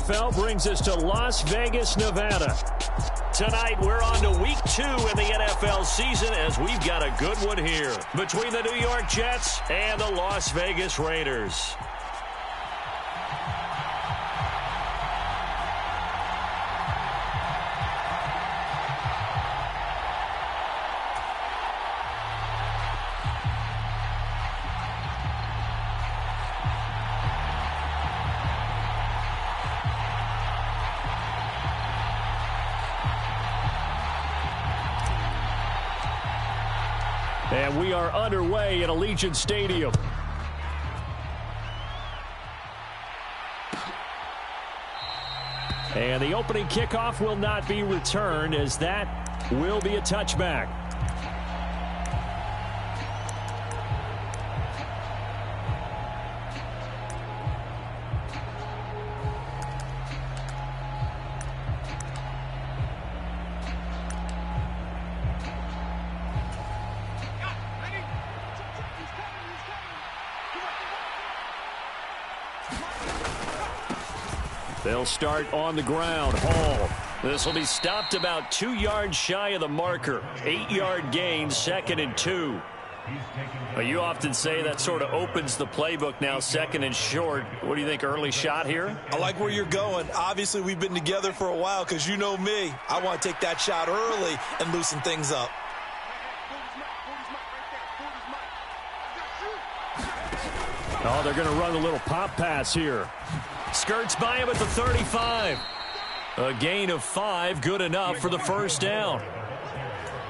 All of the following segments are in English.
NFL brings us to Las Vegas, Nevada. Tonight, we're on to week 2 in the NFL season as we've got a good one here between the New York Jets and the Las Vegas Raiders. And we are underway at Allegiant Stadium. And the opening kickoff will not be returned, as that will be a touchback. They'll start on the ground. Hall. This will be stopped about 2 yards shy of the marker. 8-yard gain, 2nd and 2. Well, you often say that sort of opens the playbook now, 2nd and short. What do you think, early shot here? I like where you're going. Obviously, we've been together for a while because you know me. I want to take that shot early and loosen things up. Oh, they're going to run a little pop pass here. Skirts by him at the 35. A gain of 5, good enough for the first down.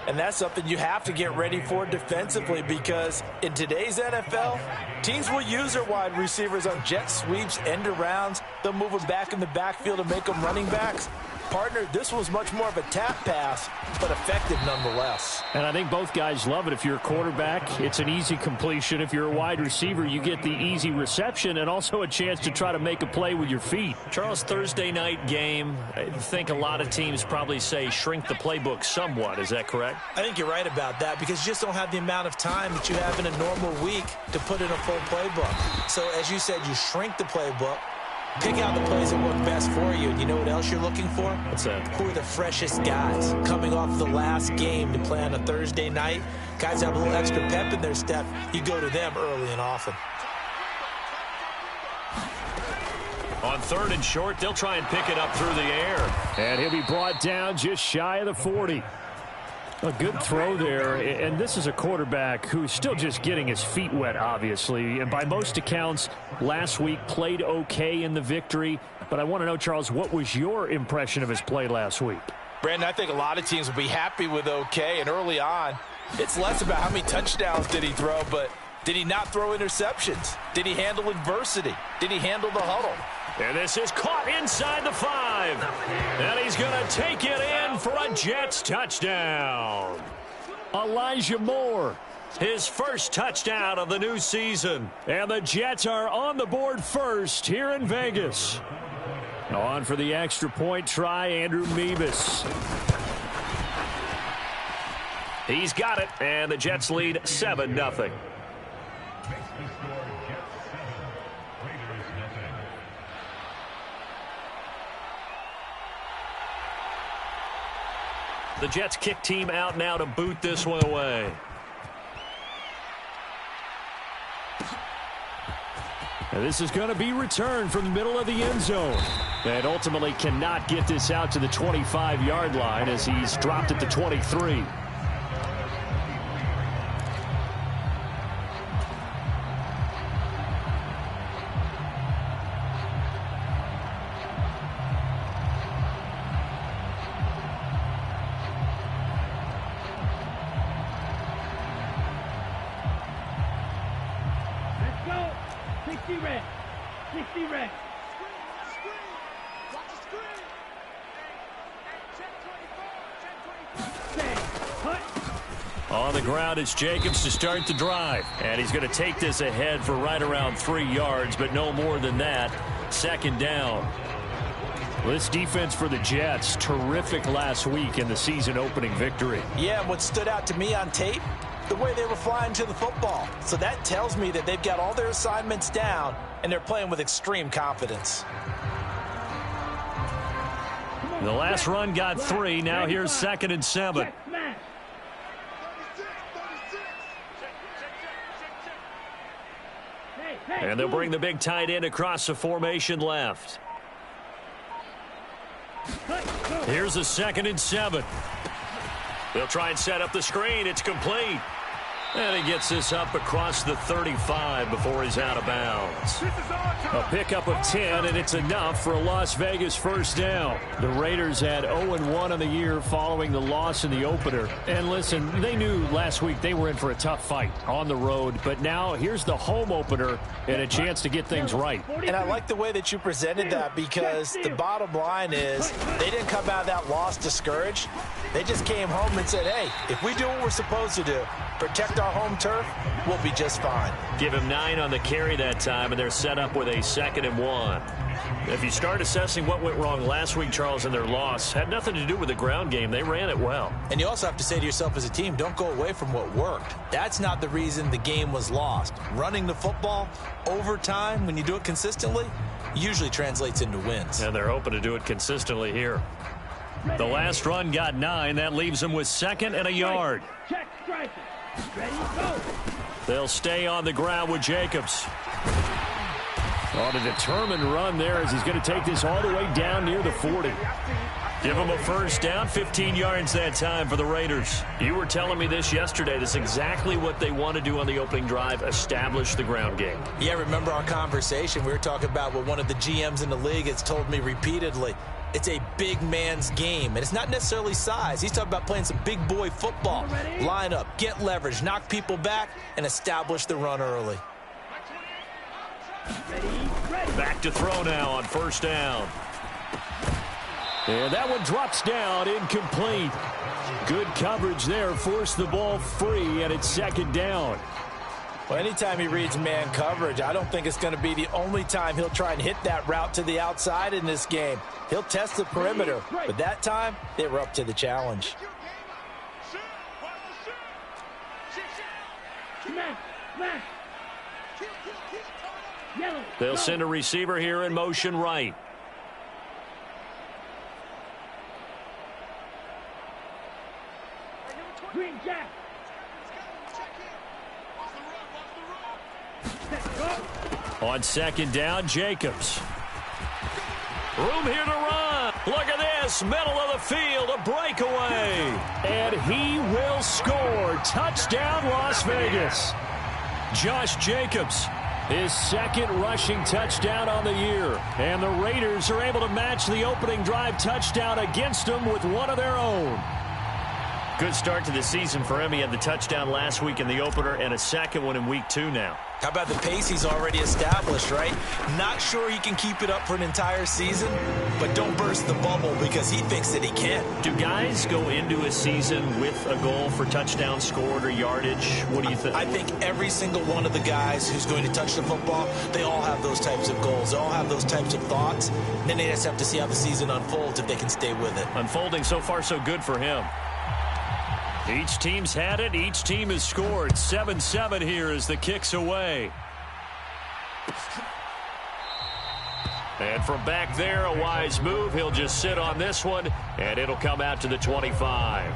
And that's something you have to get ready for defensively, because in today's NFL, teams will use their wide receivers on jet sweeps, end arounds. They'll move them back in the backfield and make them running backs. Partner, this was much more of a tap pass, but effective nonetheless. And I think both guys love it. If you're a quarterback, it's an easy completion. If you're a wide receiver, you get the easy reception and also a chance to try to make a play with your feet. Charles, Thursday night game, I think a lot of teams probably say shrink the playbook somewhat. Is that correct? I think you're right about that, because you just don't have the amount of time that you have in a normal week to put in a full playbook. So as you said, you shrink the playbook. Pick out the plays that work best for you. You know what else you're looking for? What's that? Who are the freshest guys coming off the last game to play on a Thursday night? Guys have a little extra pep in their step. You go to them early and often. On 3rd and short, they'll try and pick it up through the air. And he'll be brought down just shy of the 40. A good throw there, and this is a quarterback who's still just getting his feet wet, obviously. And by most accounts, last week played okay in the victory. But I want to know, Charles, what was your impression of his play last week? Brandon, I think a lot of teams will be happy with okay. And early on, it's less about how many touchdowns did he throw, but did he not throw interceptions? Did he handle adversity? Did he handle the huddle? And this is caught inside the 5. And he's going to take it in for a Jets touchdown. Elijah Moore, his first touchdown of the new season. And the Jets are on the board first here in Vegas. On for the extra point try, Andrew Meebus. He's got it, and the Jets lead 7-0. The Jets kick team out now to boot this one away. And this is going to be returned from the middle of the end zone. And ultimately cannot get this out to the 25-yard line as he's dropped at the 23. On the ground, it's Jacobs to start the drive. And he's going to take this ahead for right around 3 yards, but no more than that. 2nd down. This defense for the Jets, terrific last week in the season-opening victory. Yeah, and what stood out to me on tape, the way they were flying to the football. So that tells me that they've got all their assignments down, and they're playing with extreme confidence. The last run got 3. Now here's 2nd and 7. And they'll bring the big tight end across the formation left. Here's a 2nd and 7. They'll try and set up the screen. It's complete. And he gets this up across the 35 before he's out of bounds. A pickup of 10, and it's enough for a Las Vegas first down. The Raiders had 0-1 on the year following the loss in the opener. And listen, they knew last week they were in for a tough fight on the road. But now here's the home opener and a chance to get things right. And I like the way that you presented that, because the bottom line is they didn't come out of that loss discouraged. They just came home and said, hey, if we do what we're supposed to do, protect our home turf, we'll be just fine. Give him 9 on the carry that time, and they're set up with a 2nd and 1. If you start assessing what went wrong last week, Charles, in their loss, had nothing to do with the ground game. They ran it well. And you also have to say to yourself as a team, don't go away from what worked. That's not the reason the game was lost. Running the football over time, when you do it consistently, usually translates into wins. And they're hoping to do it consistently here. The last run got 9. That leaves them with 2nd and a yard. They'll stay on the ground with Jacobs. On a determined run there as he's going to take this all the way down near the 40. Give him a first down, 15 yards that time for the Raiders. You were telling me this yesterday. This is exactly what they want to do on the opening drive, establish the ground game. Yeah, remember our conversation? We were talking about what one of the GMs in the league has told me repeatedly. It's a big man's game, and it's not necessarily size. He's talking about playing some big boy football. Line up, get leverage, knock people back, and establish the run early. Back to throw now on first down. And that one drops down, incomplete. Good coverage there, forced the ball free, and it's 2nd down. Well, anytime he reads man coverage, I don't think it's going to be the only time he'll try and hit that route to the outside in this game. He'll test the perimeter, but that time, they were up to the challenge. They'll send a receiver here in motion right. On 2nd down, Jacobs. Room here to run. Look at this. Middle of the field, a breakaway. And he will score. Touchdown, Las Vegas. Josh Jacobs, his 2nd rushing touchdown on the year. And the Raiders are able to match the opening drive touchdown against them with one of their own. Good start to the season for him. He had the touchdown last week in the opener and a 2nd one in week 2 now. How about the pace he's already established, right? Not sure he can keep it up for an entire season, but don't burst the bubble because he thinks that he can. Do guys go into a season with a goal for touchdown scored or yardage? What do you think? I think every single one of the guys who's going to touch the football, they all have those types of goals. They all have those types of thoughts. Then they just have to see how the season unfolds if they can stay with it. Unfolding so far so good for him. Each team's had it. Each team has scored. 7-7 here as the kick's away. And from back there, a wise move. He'll just sit on this one, and it'll come out to the 25.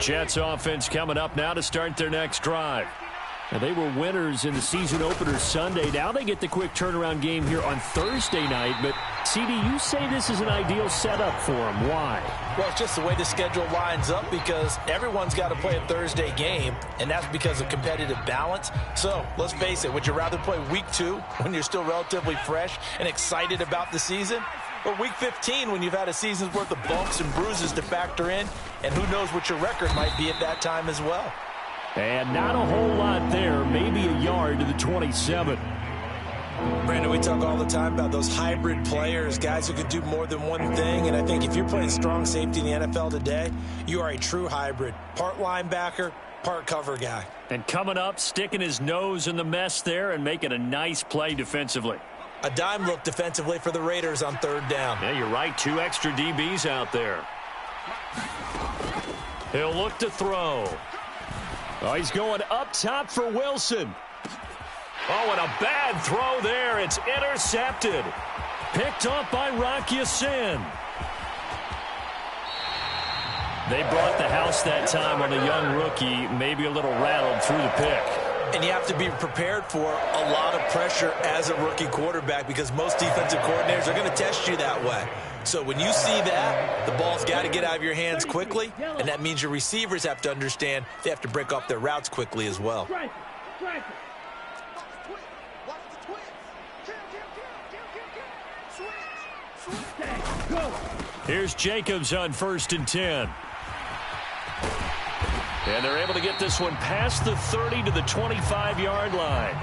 Jets offense coming up now to start their next drive. And they were winners in the season opener Sunday. Now they get the quick turnaround game here on Thursday night. But, CD, you say this is an ideal setup for them. Why? Well, it's just the way the schedule lines up because everyone's got to play a Thursday game, and that's because of competitive balance. So, let's face it, would you rather play week 2 when you're still relatively fresh and excited about the season? Or week 15 when you've had a season's worth of bumps and bruises to factor in, and who knows what your record might be at that time as well. And not a whole lot there, maybe a yard to the 27. Brandon, we talk all the time about those hybrid players, guys who can do more than one thing. And I think if you're playing strong safety in the NFL today, you are a true hybrid. Part linebacker, part cover guy. And coming up, sticking his nose in the mess there and making a nice play defensively. A dime look defensively for the Raiders on 3rd down. Yeah, you're right. 2 extra DBs out there. He'll look to throw. Oh, he's going up top for Wilson. Oh, and a bad throw there. It's intercepted. Picked off by Rocky Sin. They brought the house that time on a young rookie, maybe a little rattled through the pick. And you have to be prepared for a lot of pressure as a rookie quarterback because most defensive coordinators are going to test you that way. So when you see that, the ball's got to get out of your hands quickly, and that means your receivers have to understand they have to break off their routes quickly as well. Here's Jacobs on 1st and 10. And they're able to get this one past the 30 to the 25-yard line.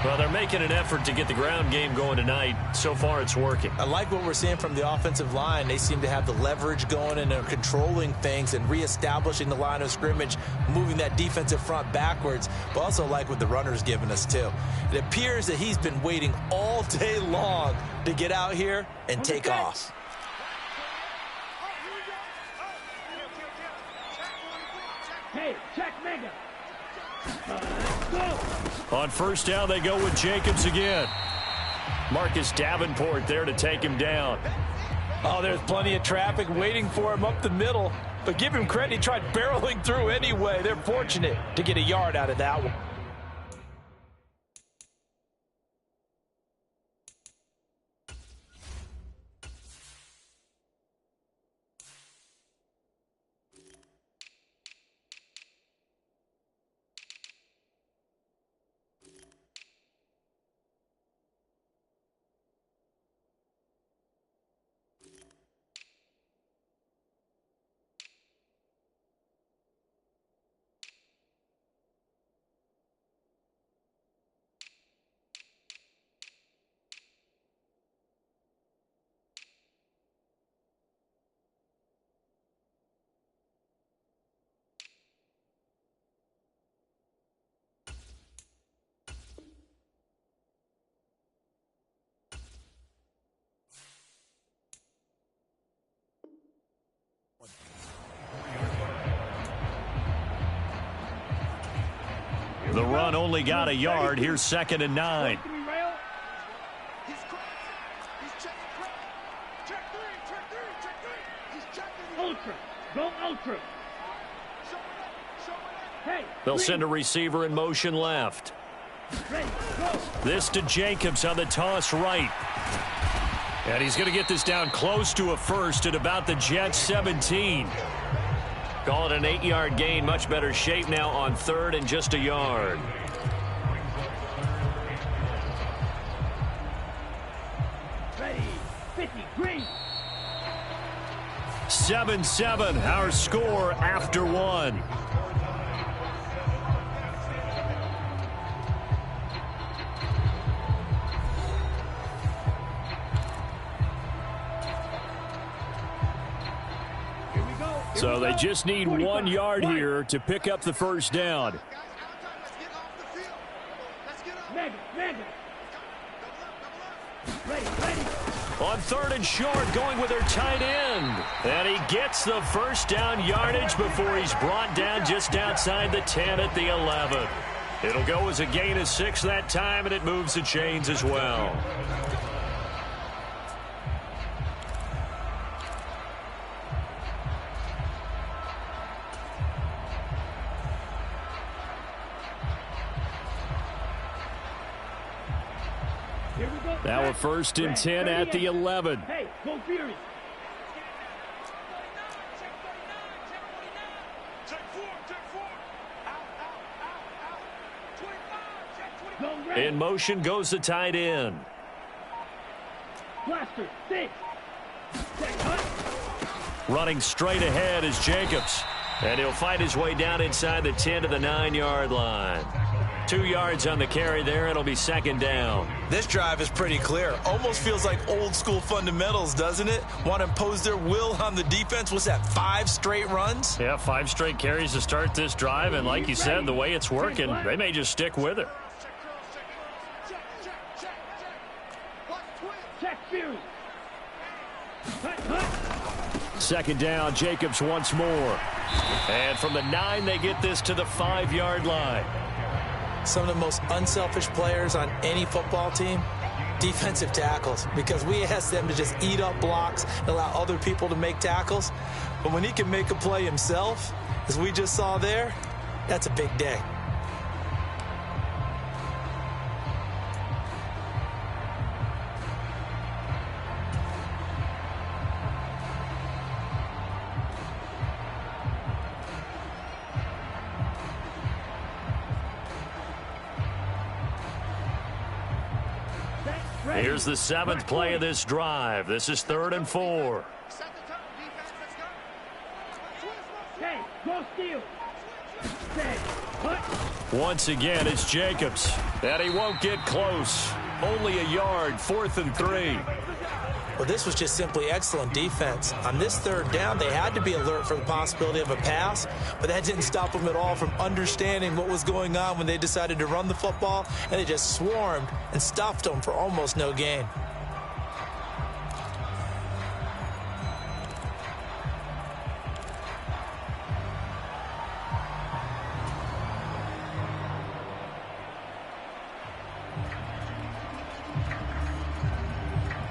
Well, they're making an effort to get the ground game going tonight. So far, it's working. I like what we're seeing from the offensive line. They seem to have the leverage going and they're controlling things and reestablishing the line of scrimmage, moving that defensive front backwards, but also like what the runner's giving us, too. It appears that he's been waiting all day long to get out here and take off. Hey, check mega. On 1st down, they go with Jacobs again. Marcus Davenport there to take him down. Oh, there's plenty of traffic waiting for him up the middle. But give him credit, he tried barreling through anyway. They're fortunate to get a yard out of that one. The run only got a yard. Here's 2nd and 9. Ultra. Go ultra. Hey, They'll send a receiver in motion left. ready, go. This to Jacobs on the toss right. And he's going to get this down close to a first at about the Jets 17. Call it an 8-yard gain. Much better shape now on 3rd and just a yard. Ready, 50, green. 7-7, our score after 1. So they just need 1 yard here to pick up the 1st down. Mega. Ready. On 3rd and short, going with their tight end. And he gets the 1st down yardage before he's brought down just outside the 10 at the 11. It'll go as a gain of 6 that time, and it moves the chains as well. Now a 1st and 10 at the 11. Hey, go Fury. In motion goes the tight end. Blaster, 6. Running straight ahead is Jacobs. And he'll fight his way down inside the 10 to the 9-yard line. 2 yards on the carry there. It'll be 2nd down. This drive is pretty clear. Almost feels like old school fundamentals, doesn't it? Want to impose their will on the defense. What's that, 5 straight runs? Yeah, 5 straight carries to start this drive. And like you said, the way it's working, they may just stick with it. Check Fury. Second down, Jacobs once more. And from the 9, they get this to the 5-yard line. Some of the most unselfish players on any football team, defensive tackles, because we ask them to just eat up blocks and allow other people to make tackles. But when he can make a play himself, as we just saw there, that's a big day. Here's the 7th play of this drive. This is 3rd and 4. Hey, go steal. Set. Put. Once again, it's Jacobs. And he won't get close. Only a yard, 4th and 3. Well, this was just simply excellent defense. On this 3rd down, they had to be alert for the possibility of a pass, but that didn't stop them at all from understanding what was going on when they decided to run the football, and they just swarmed and stuffed them for almost no gain.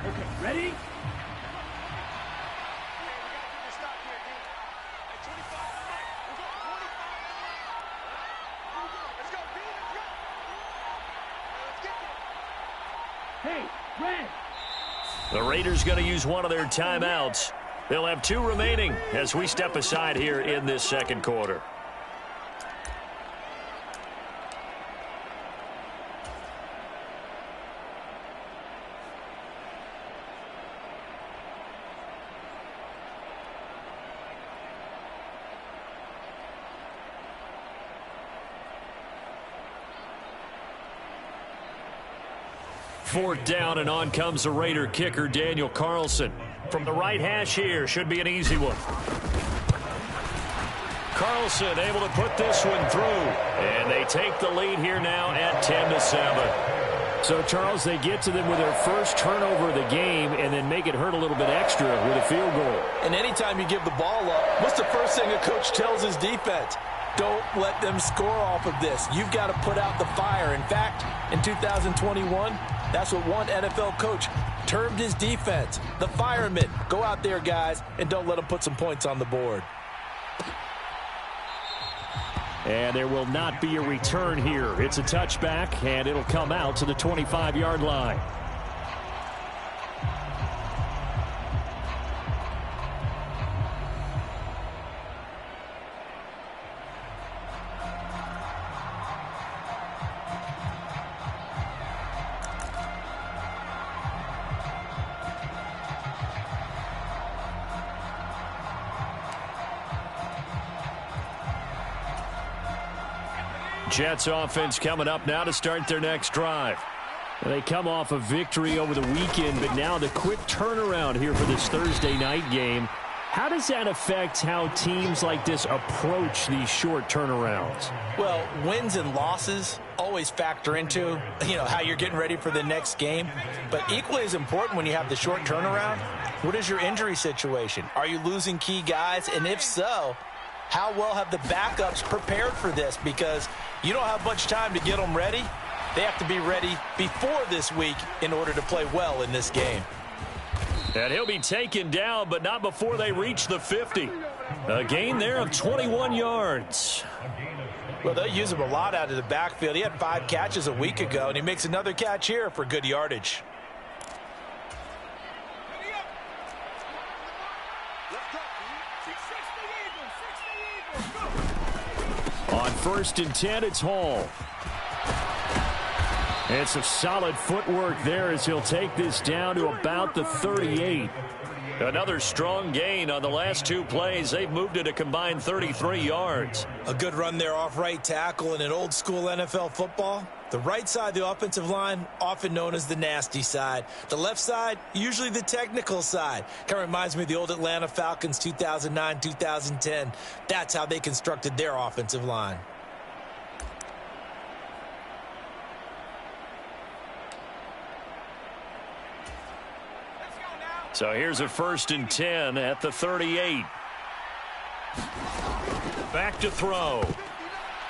Okay, ready? Hey, red. The Raiders going to use one of their timeouts. They'll have 2 remaining as we step aside here in this 2nd quarter. Fourth down, and on comes the Raider kicker, Daniel Carlson. From the right hash here, should be an easy one. Carlson able to put this one through. And they take the lead here now at 10-7. So, Charles, they get to them with their first turnover of the game and then make it hurt a little bit extra with a field goal. And anytime you give the ball up, what's the first thing a coach tells his defense? Don't let them score off of this. You've got to put out the fire. In fact, in 2021, that's what one NFL coach termed his defense, the firemen. Go out there, guys, and don't let them put some points on the board. And there will not be a return here. It's a touchback, and it'll come out to the 25-yard line. Jets offense coming up now to start their next drive. They come off a victory over the weekend, but now the quick turnaround here for this Thursday night game. How does that affect how teams like this approach these short turnarounds? Well, wins and losses always factor into, how you're getting ready for the next game. But equally as important when you have the short turnaround, what is your injury situation? Are you losing key guys? And if so, how well have the backups prepared for this? Because you don't have much time to get them ready. They have to be ready before this week in order to play well in this game. And he'll be taken down, but not before they reach the 50. A gain there of 21 yards. Well, they'll use him a lot out of the backfield. He had 5 catches a week ago, and he makes another catch here for good yardage. On 1st and 10, it's Hall. It's a solid footwork there as he'll take this down to about the 38. Another strong gain on the last 2 plays. They've moved it a combined 33 yards. A good run there off right tackle in an old school NFL football. The right side of the offensive line, often known as the nasty side. The left side, usually the technical side. Kind of reminds me of the old Atlanta Falcons 2009-2010. That's how they constructed their offensive line. So here's a 1st and 10 at the 38. Back to throw.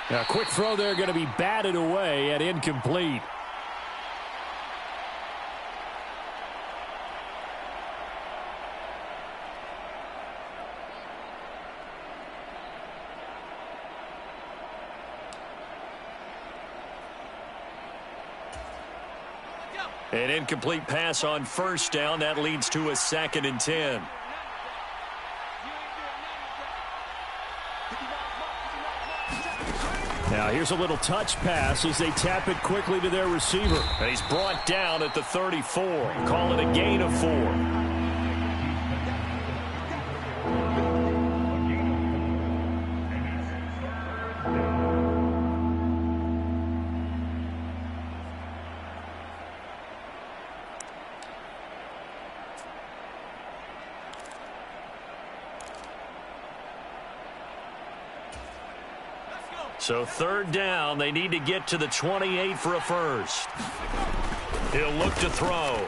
A quick throw there, going to be batted away and incomplete. An incomplete pass on 1st down. That leads to a 2nd and 10. Now here's a little touch pass as they tap it quickly to their receiver. And he's brought down at the 34. Call it a gain of 4. So 3rd down, they need to get to the 28 for a 1st. He'll look to throw.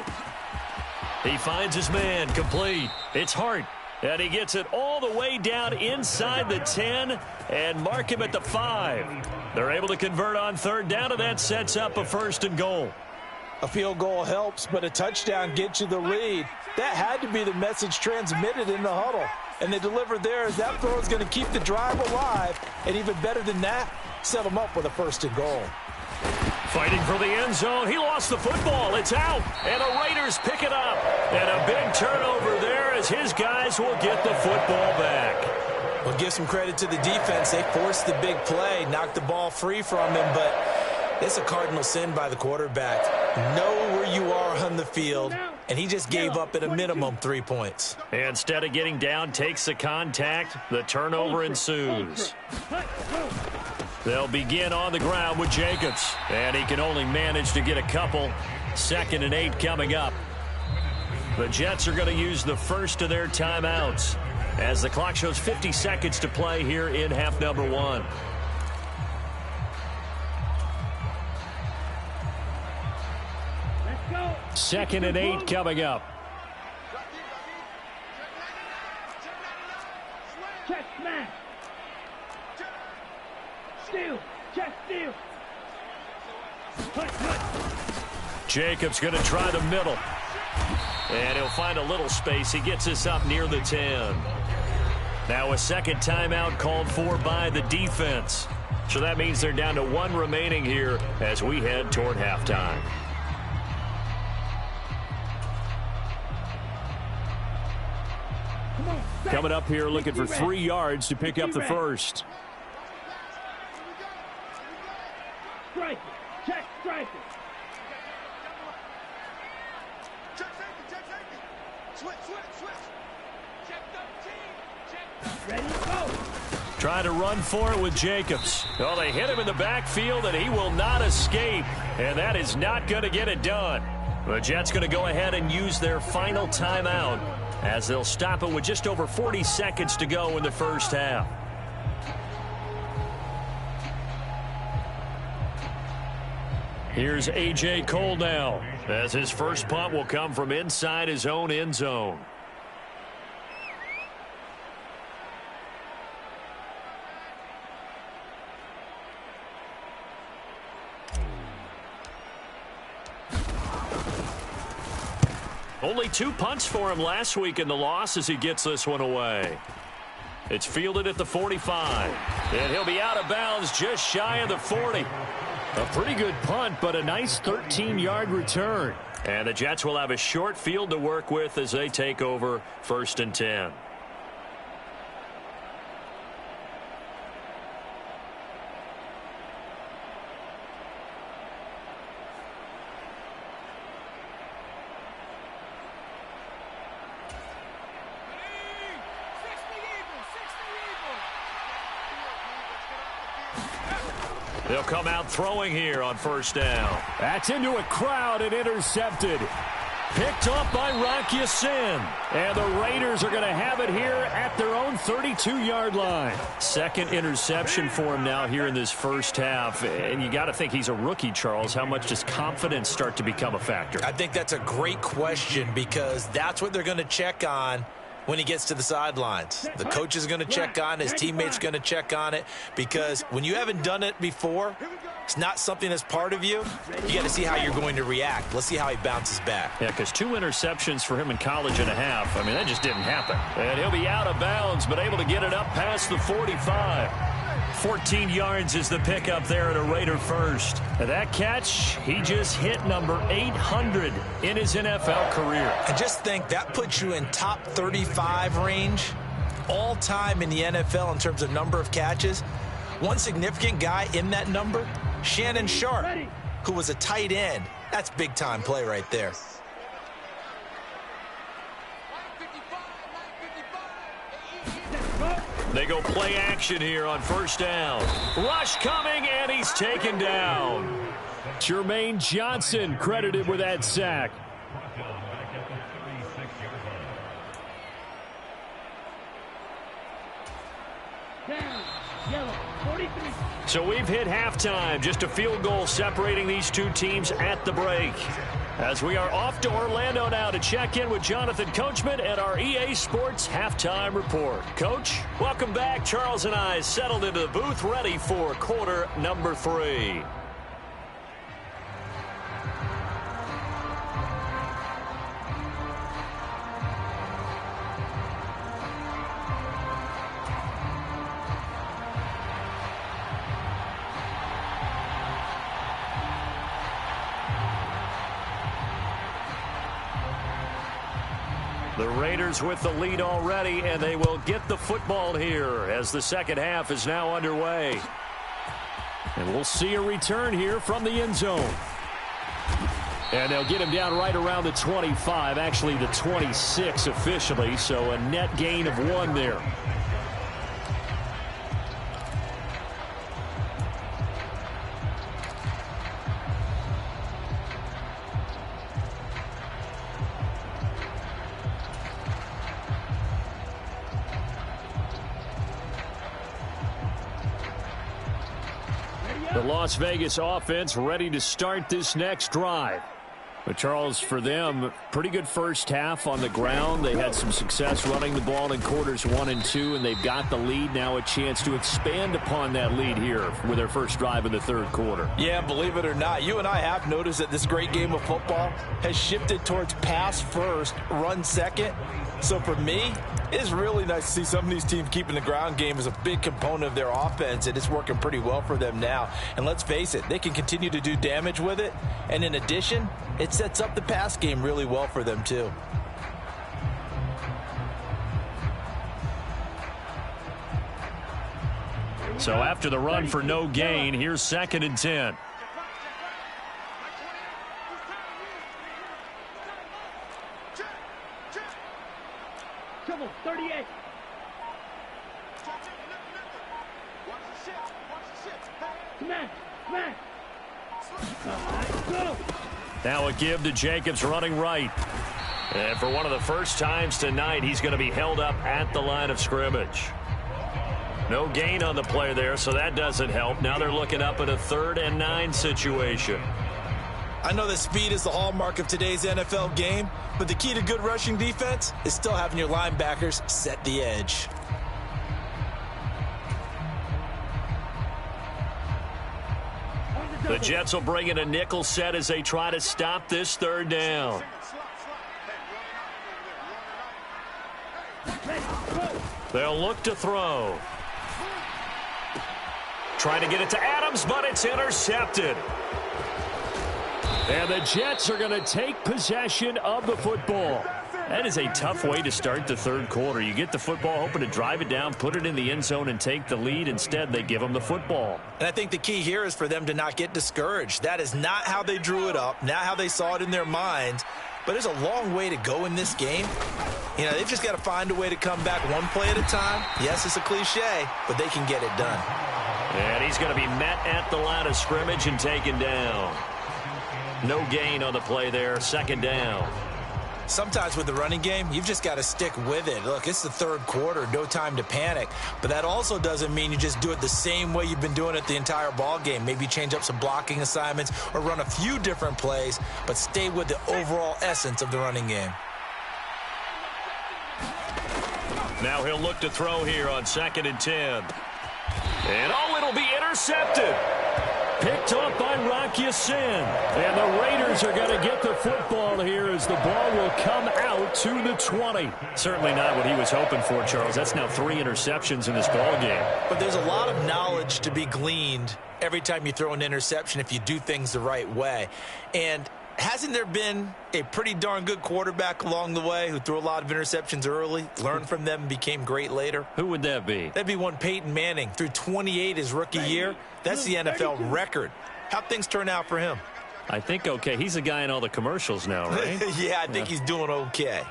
He finds his man, complete. It's Hart, and he gets it all the way down inside the 10 and mark him at the 5. They're able to convert on 3rd down, and that sets up a 1st and goal. A field goal helps, but a touchdown gets you the lead. That had to be the message transmitted in the huddle. And they delivered there as that throw is going to keep the drive alive. And even better than that, set them up with a 1st and goal. Fighting for the end zone. He lost the football. It's out. And the Raiders pick it up. And a big turnover there as his guys will get the football back. Well, give some credit to the defense. They forced the big play, knocked the ball free from him, but it's a cardinal sin by the quarterback. Know where you are on the field, and he just gave up at a minimum 3 points. Instead of getting down, takes the contact. The turnover ensues. They'll begin on the ground with Jacobs, and he can only manage to get a couple. 2nd and 8 coming up. The Jets are going to use the first of their timeouts as the clock shows 50 seconds to play here in half number 1. Second and 8 coming up. Check smash. Steal. Check steal. Jacobs going to try the middle. And he'll find a little space. He gets this up near the 10. Now a second timeout called for by the defense. So that means they're down to 1 remaining here as we head toward halftime. Coming up here looking for 3 yards to pick up the first. Strike it. Check strike it. Check safety. Switch. Check the team. Ready, go. Trying to run for it with Jacobs. Oh, they hit him in the backfield, and he will not escape. And that is not going to get it done. The Jets going to go ahead and use their final timeout as they'll stop it with just over 40 seconds to go in the first half. Here's A.J. Cole now, as his first punt will come from inside his own end zone. Only 2 punts for him last week in the loss as he gets this one away. It's fielded at the 45. And he'll be out of bounds just shy of the 40. A pretty good punt, but a nice 13-yard return. And the Jets will have a short field to work with as they take over 1st and 10. They'll come out throwing here on 1st down. That's into a crowd and intercepted. Picked off by Rocky Sin. And the Raiders are going to have it here at their own 32-yard line. Second interception for him now here in this first half. And you got to think he's a rookie, Charles. How much does confidence start to become a factor? I think that's a great question because that's what they're going to check on when he gets to the sidelines. The coach is going to check on it. His teammates are going to check on it because when you haven't done it before, it's not something that's part of you. You got to see how you're going to react. Let's see how he bounces back. Yeah, because 2 interceptions for him in college and a half. I mean, that just didn't happen. And he'll be out of bounds, but able to get it up past the 45. 14 yards is the pickup there at a Raider first. And that catch, he just hit number 800 in his NFL career. And just think, that puts you in top 35 range all time in the NFL in terms of number of catches. One significant guy in that number, Shannon Sharp, who was a tight end. That's big-time play right there. They go play action here on first down. Rush coming, and he's taken down. Jermaine Johnson credited with that sack. So we've hit halftime. Just a field goal separating these two teams at the break. As we are off to Orlando now to check in with Jonathan Coachman and our EA Sports Halftime Report. Coach, welcome back. Charles and I settled into the booth ready for quarter number 3. The Raiders with the lead already, and they will get the football here as the second half is now underway. And we'll see a return here from the end zone. And they'll get him down right around the 25, actually the 26 officially, so a net gain of 1 there. The Las Vegas offense ready to start this next drive. But Charles, for them, pretty good first half on the ground. They had some success running the ball in quarters 1 and 2, and they've got the lead. Now a chance to expand upon that lead here with their first drive in the third quarter. Yeah, believe it or not, you and I have noticed that this great game of football has shifted towards pass first, run second. So for me, it's really nice to see some of these teams keeping the ground game as a big component of their offense, and it's working pretty well for them now. And let's face it, they can continue to do damage with it. And in addition, it sets up the pass game really well for them too. So after the run for no gain, here's 2nd and 10. Trouble, 38. Come on, come on. Go. Now a give to Jacobs running right. And for one of the first times tonight, he's going to be held up at the line of scrimmage. No gain on the play there, so that doesn't help. Now they're looking up at a 3rd and 9 situation. I know that speed is the hallmark of today's NFL game, but the key to good rushing defense is still having your linebackers set the edge. The Jets will bring in a nickel set as they try to stop this 3rd down. They'll look to throw. Trying to get it to Adams, but it's intercepted. And the Jets are going to take possession of the football. That is a tough way to start the third quarter. You get the football, hoping to drive it down, put it in the end zone, and take the lead. Instead, they give them the football. And I think the key here is for them to not get discouraged. That is not how they drew it up, not how they saw it in their minds. But there's a long way to go in this game. You know, they've just got to find a way to come back one play at a time. Yes, it's a cliche, but they can get it done. And he's going to be met at the line of scrimmage and taken down. No gain on the play there, 2nd down. Sometimes with the running game, you've just got to stick with it. Look, it's the third quarter, no time to panic. But that also doesn't mean you just do it the same way you've been doing it the entire ball game. Maybe change up some blocking assignments or run a few different plays, but stay with the overall essence of the running game. Now he'll look to throw here on 2nd and 10. And, oh, it'll be intercepted. Picked off by Rocky Sin. And the Raiders are going to get the football here as the ball will come out to the 20. Certainly not what he was hoping for, Charles. That's now 3 interceptions in this ball game. But there's a lot of knowledge to be gleaned every time you throw an interception if you do things the right way. And hasn't there been a pretty darn good quarterback along the way who threw a lot of interceptions early, learned from them, and became great later? Who would that be? That'd be one Peyton Manning. Threw 28 his rookie year. That's the NFL record. How'd things turn out for him? I think okay. He's a guy in all the commercials now, right? Yeah, I think he's doing okay.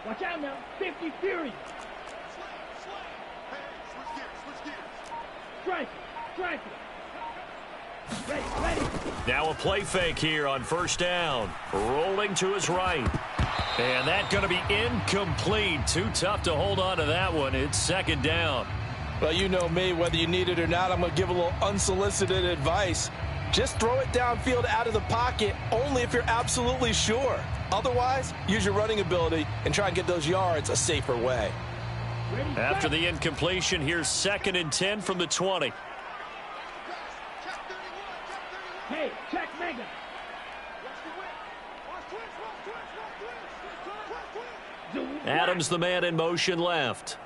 Watch out now. 50 Fury. Strike it. Strike it. Ready. Now a play fake here on 1st down. Rolling to his right. And that's going to be incomplete. Too tough to hold on to that one. It's 2nd down. Well, you know me, whether you need it or not, I'm going to give a little unsolicited advice. Just throw it downfield out of the pocket only if you're absolutely sure. Otherwise, use your running ability and try and get those yards a safer way. After the incompletion, here's 2nd and 10 from the 20. Hey, check Mega. Adams, the man in motion left.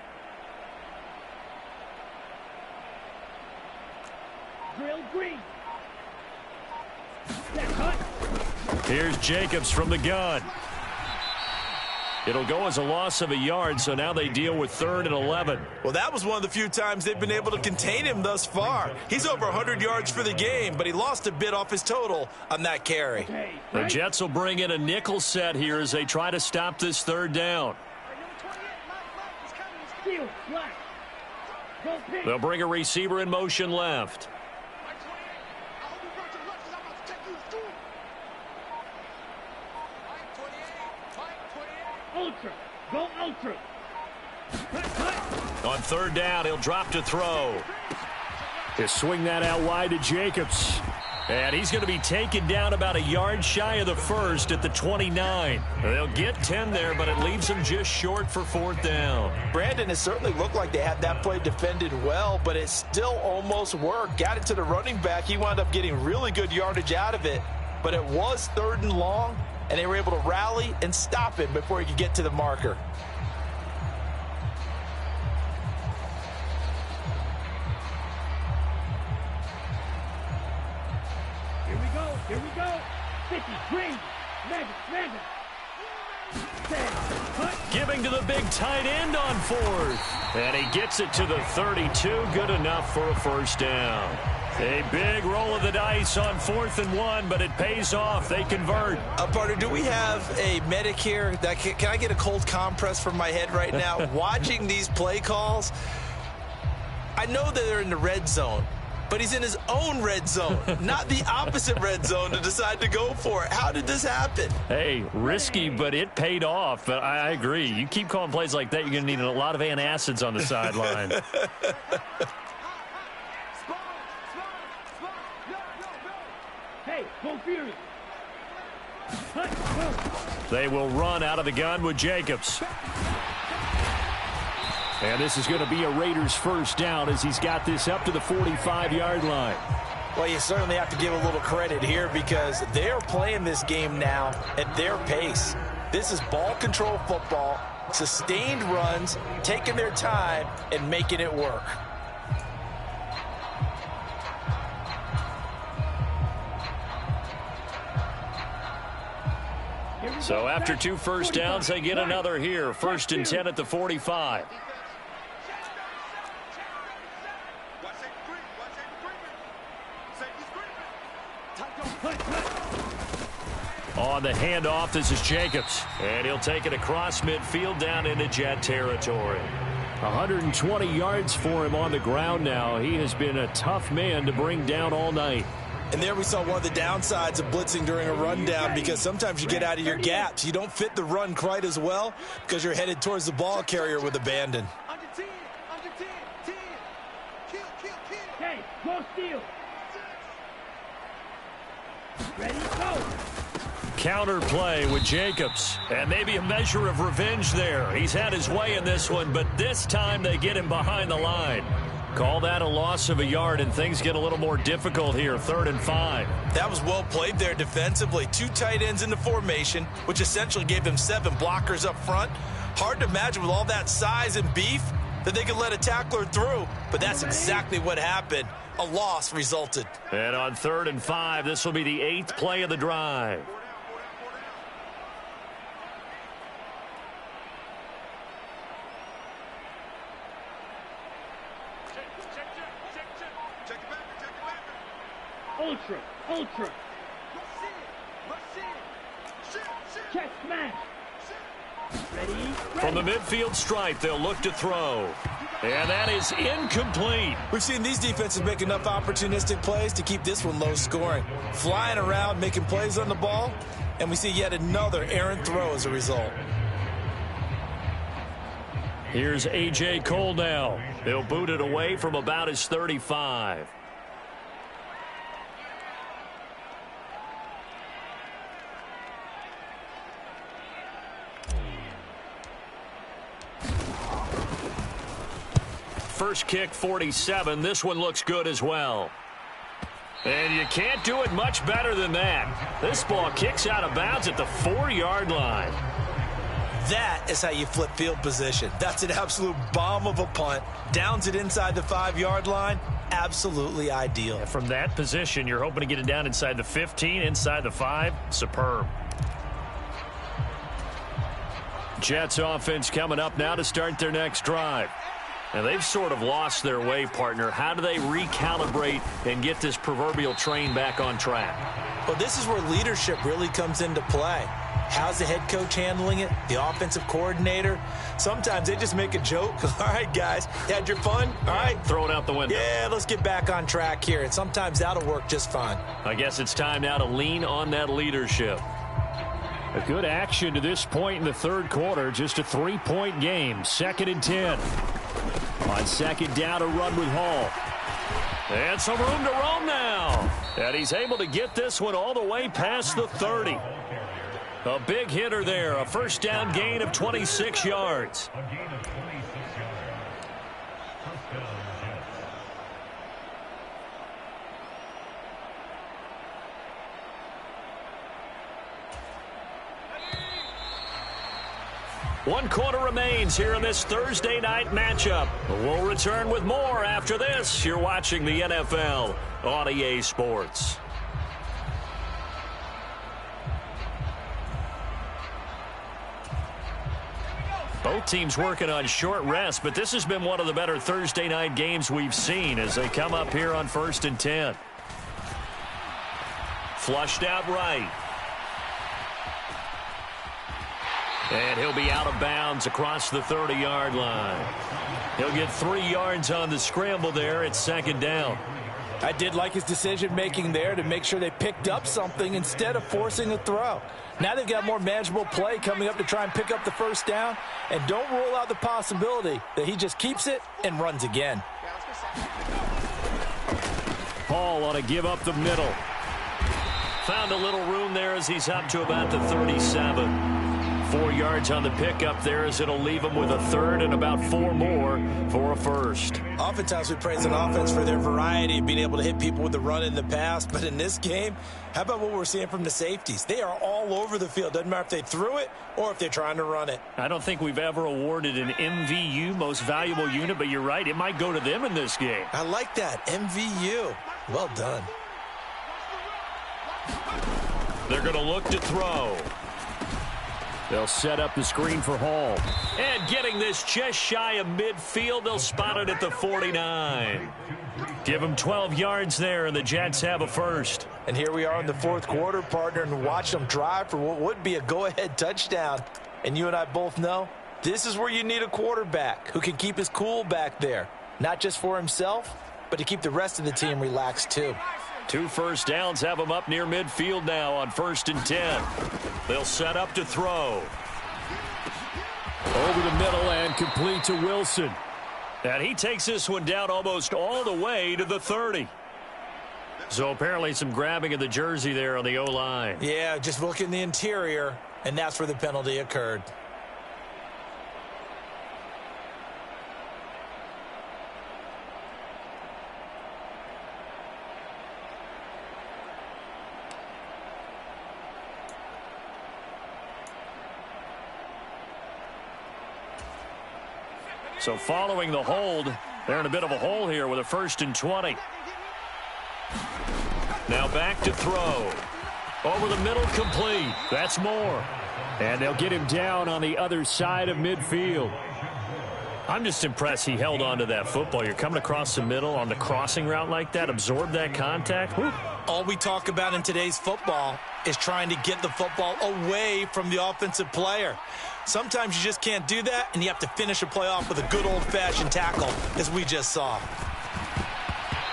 Drill green. Cut. Here's Jacobs from the gun. It'll go as a loss of a yard, so now they deal with 3rd and 11. Well, that was one of the few times they've been able to contain him thus far. He's over 100 yards for the game, but he lost a bit off his total on that carry. The Jets will bring in a nickel set here as they try to stop this 3rd down. They'll bring a receiver in motion left. Ultra. Go ultra. On 3rd down, he'll drop to throw. He'll swing that out wide to Jacobs. And he's going to be taken down about a yard shy of the 1st at the 29. They'll get 10 there, but it leaves them just short for 4th down. Brandon, it certainly looked like they had that play defended well, but it still almost worked. Got it to the running back. He wound up getting really good yardage out of it, but it was 3rd and long, and they were able to rally and stop him before he could get to the marker. Here we go. 50 green. Mega. Giving to the big tight end on 4th. And he gets it to the 32. Good enough for a 1st down. A big roll of the dice on 4th and 1, but it pays off. They convert. Partner, do we have a medic here? Can I get a cold compress from my head right now? Watching these play calls, I know that they're in the red zone, but he's in his own red zone, not the opposite red zone to decide to go for it. How did this happen? Hey, risky, but it paid off. But I agree. You keep calling plays like that, you're going to need a lot of antacids on the sideline. Hey, go Fury. They will run out of the gun with Jacobs. And this is going to be a Raiders 1st down as he's got this up to the 45-yard line. Well, you certainly have to give a little credit here because they're playing this game now at their pace. This is ball control football, sustained runs, taking their time and making it work. So after 2 1st downs, they get another here. 1st and 10 at the 45. On the handoff, this is Jacobs. And he'll take it across midfield down into Jet territory. 120 yards for him on the ground now. He has been a tough man to bring down all night. And there we saw one of the downsides of blitzing during a rundown, because sometimes you get out of your gaps. You don't fit the run quite as well because you're headed towards the ball carrier with abandon. Under 10, 10. Kill. Okay, go steal. Ready, go. Counter play with Jacobs. And maybe a measure of revenge there. He's had his way in this one, but this time they get him behind the line. Call that a loss of a yard, and things get a little more difficult here, 3rd and 5. That was well played there defensively. 2 tight ends in the formation, which essentially gave them 7 blockers up front. Hard to imagine with all that size and beef that they could let a tackler through, but that's exactly what happened. A loss resulted. And on 3rd and 5, this will be the 8th play of the drive. Ultra. Check smash. Ready. From the midfield stripe, they'll look to throw. And that is incomplete. We've seen these defenses make enough opportunistic plays to keep this one low scoring. Flying around, making plays on the ball, and we see yet another errant throw as a result. Here's A.J. Cole now. He'll boot it away from about his 35. First kick, 47. This one looks good as well. And you can't do it much better than that. This ball kicks out of bounds at the 4-yard line. That is how you flip field position. That's an absolute bomb of a punt. Downs it inside the 5-yard line. Absolutely ideal. From that position, you're hoping to get it down inside the 15, inside the 5. Superb. Jets offense coming up now to start their next drive. Now, they've sort of lost their way, partner. How do they recalibrate and get this proverbial train back on track? Well, this is where leadership really comes into play. How's the head coach handling it? The offensive coordinator? Sometimes they just make a joke. All right, guys, you had your fun? All right. Throw it out the window. Yeah, let's get back on track here. And sometimes that'll work just fine. I guess it's time now to lean on that leadership. A good action to this point in the 3rd quarter. Just a 3-point game. 2nd and 10. On 2nd down, a run with Hall. And some room to roam now. And he's able to get this one all the way past the 30. A big hitter there. A 1st down gain of 26 yards. One quarter remains here in this Thursday night matchup. We'll return with more after this. You're watching the NFL on EA Sports. Both teams working on short rest, but this has been one of the better Thursday night games we've seen as they come up here on 1st and 10. Flushed out right. And he'll be out of bounds across the 30-yard line. He'll get 3 yards on the scramble there at 2nd down. I did like his decision-making there to make sure they picked up something instead of forcing a throw. Now they've got more manageable play coming up to try and pick up the 1st down. And don't rule out the possibility that he just keeps it and runs again. Hall ought to give up the middle. Found a little room there as he's up to about the 37. 4 yards on the pickup there as it'll leave him with a 3rd and about 4 more for a 1st. Oftentimes we praise an offense for their variety of being able to hit people with the run in the past. But in this game, how about what we're seeing from the safeties? They are all over the field. Doesn't matter if they threw it or if they're trying to run it. I don't think we've ever awarded an MVU, most valuable unit, but you're right. It might go to them in this game. I like that. MVU. Well done. They're going to look to throw. They'll set up the screen for Hall. And getting this just shy of midfield, they'll spot it at the 49. Give them 12 yards there, and the Jets have a 1st. And here we are in the 4th quarter, partner, and watch them drive for what would be a go-ahead touchdown. And you and I both know this is where you need a quarterback who can keep his cool back there. Not just for himself, but to keep the rest of the team relaxed too. 2 first downs have them up near midfield now on 1st and 10. They'll set up to throw. Over the middle and complete to Wilson. And he takes this one down almost all the way to the 30. So apparently some grabbing of the jersey there on the O-line. Yeah, just look in the interior, and that's where the penalty occurred. So following the hold, they're in a bit of a hole here with a 1st and 20. Now back to throw. Over the middle, complete. That's Moore. And they'll get him down on the other side of midfield. I'm just impressed he held on to that football. You're coming across the middle on the crossing route like that, absorb that contact. Whew. All we talk about in today's football is trying to get the football away from the offensive player. Sometimes you just can't do that, and you have to finish a play off with a good old-fashioned tackle, as we just saw.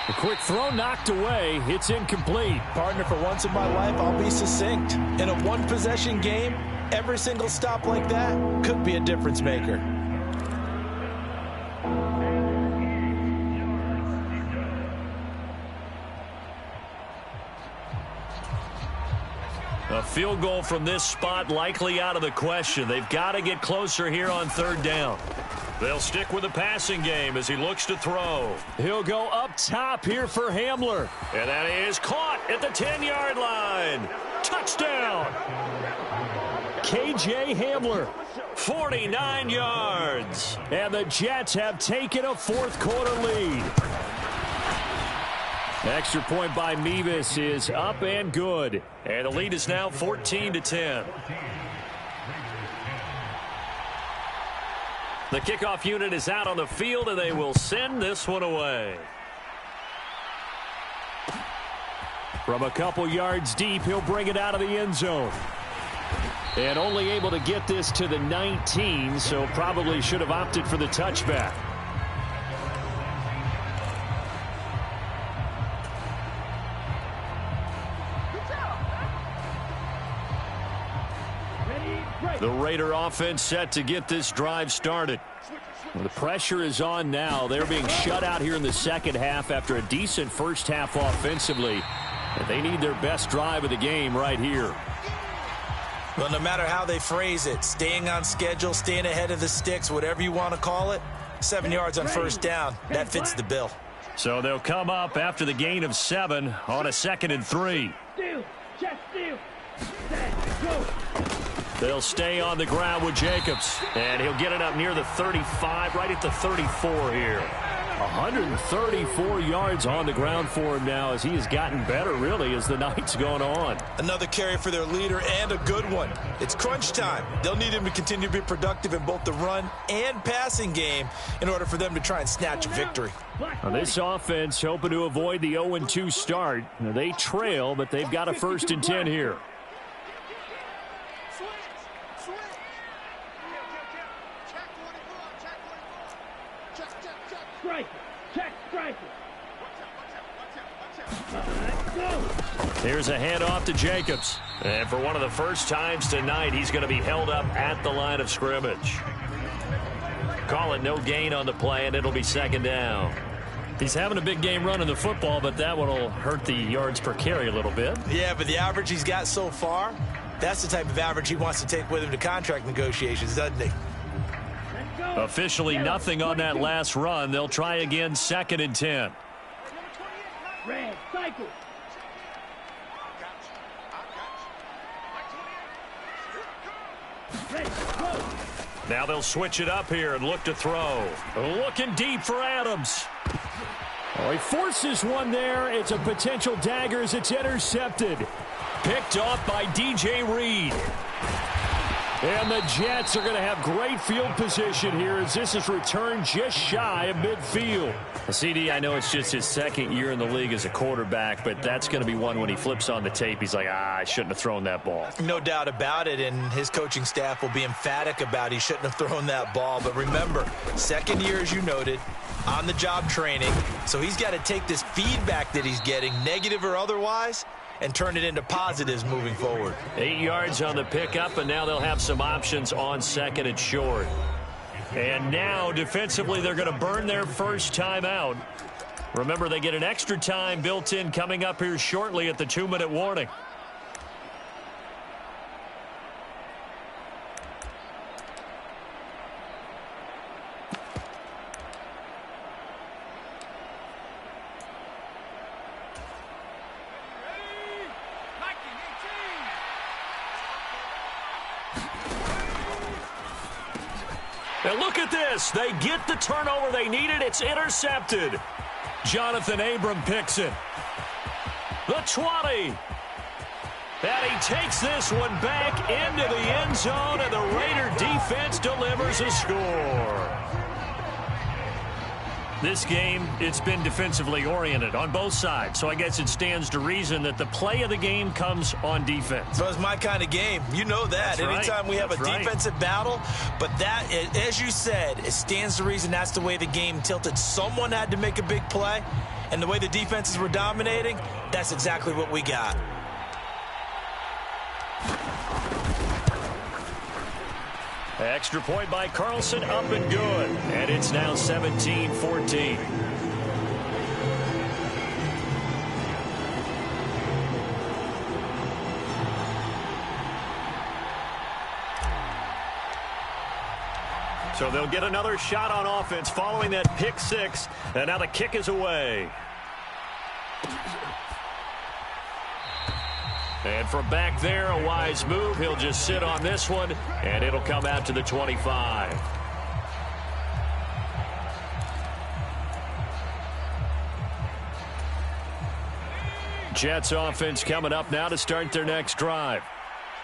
A quick throw knocked away. It's incomplete. Partner, for once in my life, I'll be succinct. In a one-possession game, every single stop like that could be a difference maker. A field goal from this spot likely out of the question. They've got to get closer here on 3rd down. They'll stick with the passing game as he looks to throw. He'll go up top here for Hamler. And that is caught at the 10-yard line. Touchdown. KJ Hamler. 49 yards. And the Jets have taken a 4th quarter lead. Extra point by Mevis is up and good. And the lead is now 14-10. The kickoff unit is out on the field, and they will send this one away. From a couple yards deep, he'll bring it out of the end zone. And only able to get this to the 19, so probably should have opted for the touchback. The Raider offense set to get this drive started. Well, the pressure is on now. They're being shut out here in the second half after a decent first half offensively. And they need their best drive of the game right here. Well, no matter how they phrase it, staying on schedule, staying ahead of the sticks, whatever you want to call it, 7 yards on 1st down, that fits the bill. So they'll come up after the gain of 7 on a 2nd and 3. Steal, check, steal. Set, go. They'll stay on the ground with Jacobs. And he'll get it up near the 35, right at the 34 here. 134 yards on the ground for him now as he has gotten better, really, as the night's gone on. Another carry for their leader, and a good one. It's crunch time. They'll need him to continue to be productive in both the run and passing game in order for them to try and snatch a victory. Now, this offense hoping to avoid the 0-2 start. Now, they trail, but they've got a 1st and 10 here. Striker, check, striker. Here's a handoff to Jacobs. And for one of the first times tonight, he's going to be held up at the line of scrimmage. Call it no gain on the play, and it'll be 2nd down. He's having a big game running the football, but that one will hurt the yards per carry a little bit. Yeah, but the average he's got so far, that's the type of average he wants to take with him to contract negotiations, doesn't he? Officially nothing on that last run. They'll try again, 2nd and 10. Red, cycle. Now they'll switch it up here and look to throw. Looking deep for Adams. Oh, he forces one there. It's a potential dagger as it's intercepted. Picked off by DJ Reed. And the Jets are going to have great field position here as this is returned just shy of midfield. CD, I know it's just his 2nd year in the league as a quarterback, but that's going to be one when he flips on the tape, he's like, I shouldn't have thrown that ball. No doubt about it, and his coaching staff will be emphatic about he shouldn't have thrown that ball. But remember, 2nd year, as you noted, on-the-job training, so he's got to take this feedback that he's getting, negative or otherwise, and turn it into positives moving forward. 8 yards on the pickup, and now they'll have some options on second and short. And now, defensively, they're going to burn their first time out. Remember, they get an extra time built in coming up here shortly at the 2-minute warning. And look at this. They get the turnover they needed. It's intercepted. Jonathan Abram picks it. The 20. And he takes this one back into the end zone, and the Raider defense delivers a score. This game, it's been defensively oriented on both sides, so I guess it stands to reason that the play of the game comes on defense. So it's my kind of game. You know that. That's Anytime right. we have That's a defensive battle, but that, as you said, it stands to reason that's the way the game tilted. Someone had to make a big play, and the way the defenses were dominating, that's exactly what we got. Extra point by Carlson, up and good. And it's now 17-14. So they'll get another shot on offense following that pick six. And now the kick is away. And from back there, a wise move. He'll just sit on this one, and it'll come out to the 25. Jets offense coming up now to start their next drive.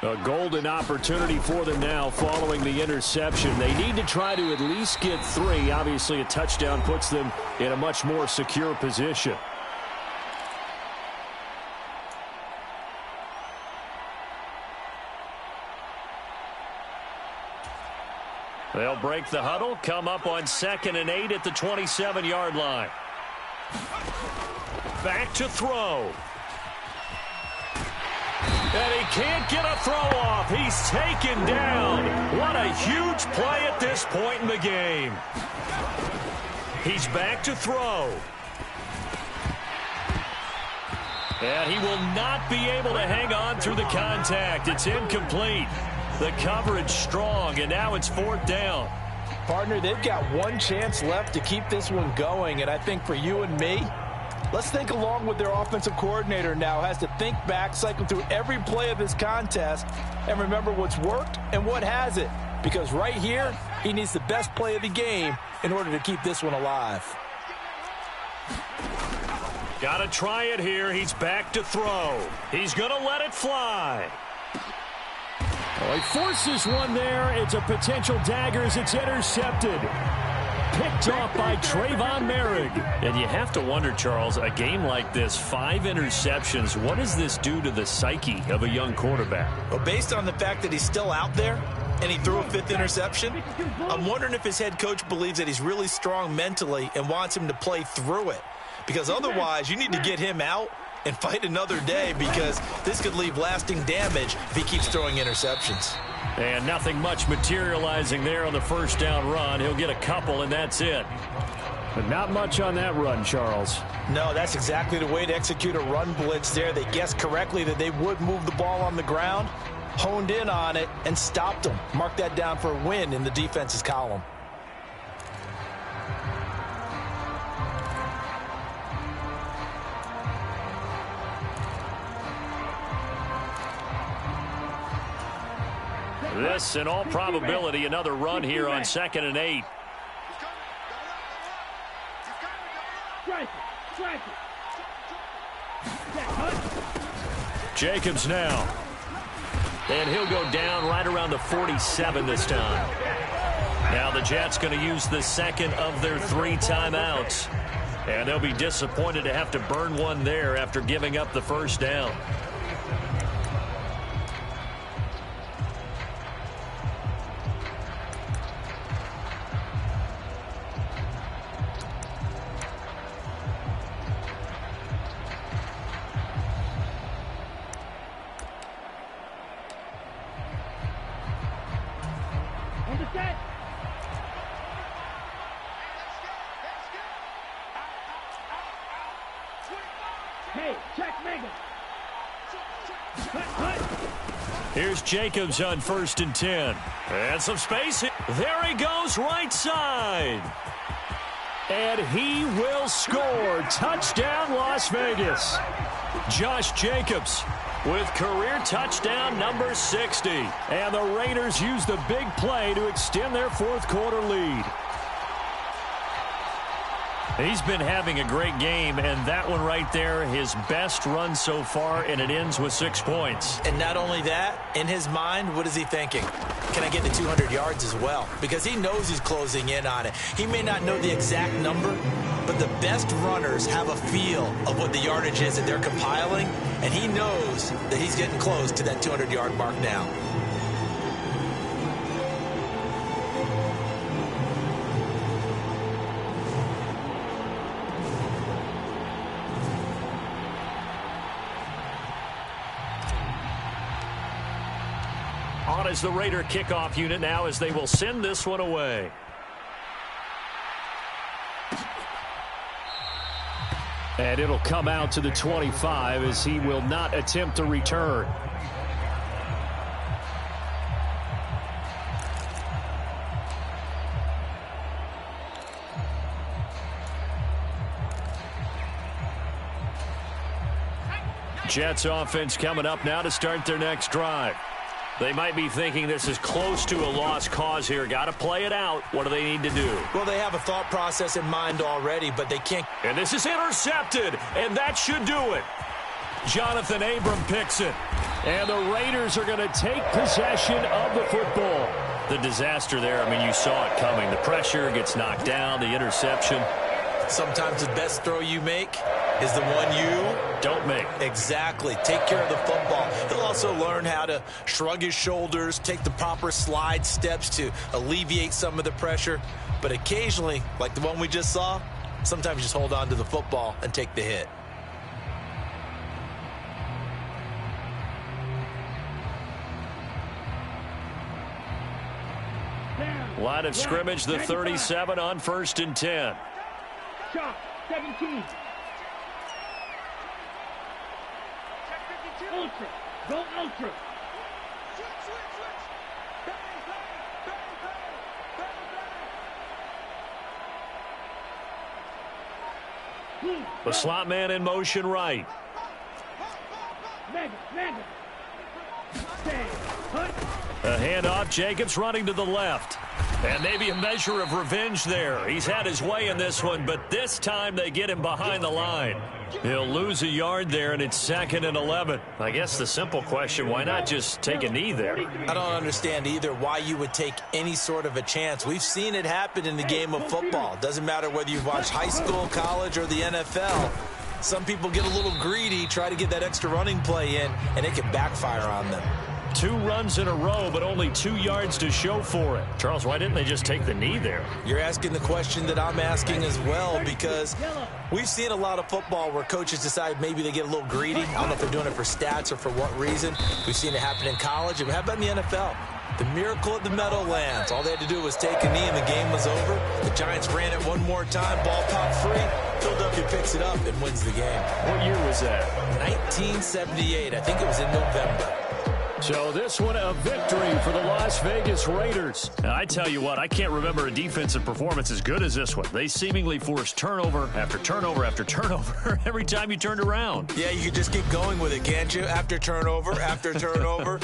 A golden opportunity for them now following the interception. They need to try to at least get 3. Obviously, a touchdown puts them in a much more secure position. They'll break the huddle, come up on 2nd and 8 at the 27-yard line. Back to throw. And he can't get a throw off. He's taken down. What a huge play at this point in the game. He's back to throw. And he will not be able to hang on through the contact. It's incomplete. The coverage strong, and now it's 4th down. Partner, they've got one chance left to keep this one going, and I think for you and me, let's think along with their offensive coordinator now. Has to think back, cycle through every play of this contest, and remember what's worked and what hasn't. Because right here, he needs the best play of the game in order to keep this one alive. Got to try it here. He's back to throw. He's going to let it fly. Oh, he forces one there. It's a potential dagger as it's intercepted. Picked off by Trayvon Merrick. And you have to wonder, Charles, a game like this, 5 interceptions, what does this do to the psyche of a young quarterback? Well, based on the fact that he's still out there and he threw a 5th interception, I'm wondering if his head coach believes that he's really strong mentally and wants him to play through it. Because otherwise, you need to get him out and fight another day, because this could leave lasting damage if he keeps throwing interceptions. And nothing much materializing there on the first down run. He'll get a couple, and that's it. But not much on that run, Charles. No, that's exactly the way to execute a run blitz there. They guessed correctly that they would move the ball on the ground, honed in on it, and stopped them. Mark that down for a win in the defense's column. This, in all probability, another run here on 2nd and 8. Jacobs now. And he'll go down right around the 47 this time. Now the Jets going to use the second of their 3 timeouts. And they'll be disappointed to have to burn one there after giving up the first down. Hey, check Megan. Cut. Here's Jacobs on 1st and 10. And some space. There he goes, right side. And he will score. Touchdown, Las Vegas. Josh Jacobs with career touchdown number 60. And the Raiders use the big play to extend their fourth quarter lead. He's been having a great game, and that one right there, his best run so far, and it ends with 6 points. And not only that, in his mind, what is he thinking? Can I get to 200 yards as well? Because he knows he's closing in on it. He may not know the exact number, but the best runners have a feel of what the yardage is that they're compiling, and he knows that he's getting close to that 200-yard mark now. On is the Raider kickoff unit now as they will send this one away. And it'll come out to the 25 as he will not attempt to return. Jets offense coming up now to start their next drive. They might be thinking this is close to a lost cause here. Got to play it out. What do they need to do? Well, they have a thought process in mind already, but they can't. And this is intercepted, and that should do it. Jonathan Abram picks it. And the Raiders are going to take possession of the football. The disaster there, I mean, you saw it coming. The pressure gets knocked down, the interception. Sometimes the best throw you make is the one you don't make. Exactly. Take care of the football. He'll also learn how to shrug his shoulders, take the proper slide steps to alleviate some of the pressure. But occasionally, like the one we just saw, sometimes just hold on to the football and take the hit. Line of scrimmage, the 37 on 1st and 10. Shot, 17. Ultra. Go ultra. The slot man in motion right. Mega. A handoff. Jacobs running to the left. And maybe a measure of revenge there. He's had his way in this one, but this time they get him behind the line. He'll lose a yard there, and it's 2nd and 11. I guess the simple question, why not just take a knee there? I don't understand either why you would take any sort of a chance. We've seen it happen in the game of football. Doesn't matter whether you've watched high school, college, or the NFL. Some people get a little greedy, try to get that extra running play in, and it can backfire on them. 2 runs in a row, but only 2 yards to show for it. Charles, why didn't they just take the knee there? You're asking the question that I'm asking as well, because we've seen a lot of football where coaches decide maybe they get a little greedy. I don't know if they're doing it for stats or for what reason. We've seen it happen in college, and how about in the NFL? The miracle at the Meadowlands. All they had to do was take a knee, and the game was over. The Giants ran it one more time. Ball popped free. Philadelphia picks it up and wins the game. What year was that? 1978. I think it was in November. So this one a victory for the Las Vegas Raiders. And I tell you what, I can't remember a defensive performance as good as this one. They seemingly forced turnover after turnover after turnover every time you turned around. Yeah, you can just keep going with it, can't you? After turnover, after turnover.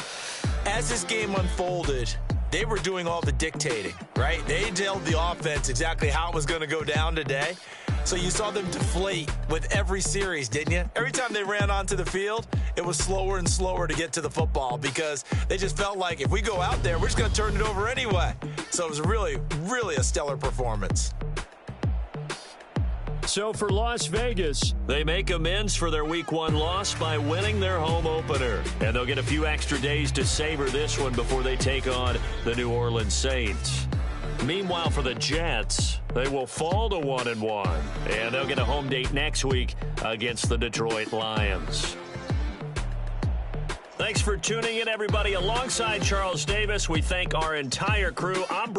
As this game unfolded, they were doing all the dictating, right? They told the offense exactly how it was going to go down today. So you saw them deflate with every series, didn't you? Every time they ran onto the field, it was slower and slower to get to the football because they just felt like if we go out there, we're just going to turn it over anyway. So it was really, really a stellar performance. So for Las Vegas, they make amends for their Week 1 loss by winning their home opener. And they'll get a few extra days to savor this one before they take on the New Orleans Saints. Meanwhile, for the Jets, they will fall to 1-1, and they'll get a home date next week against the Detroit Lions. Thanks for tuning in, everybody. Alongside Charles Davis, we thank our entire crew. I'm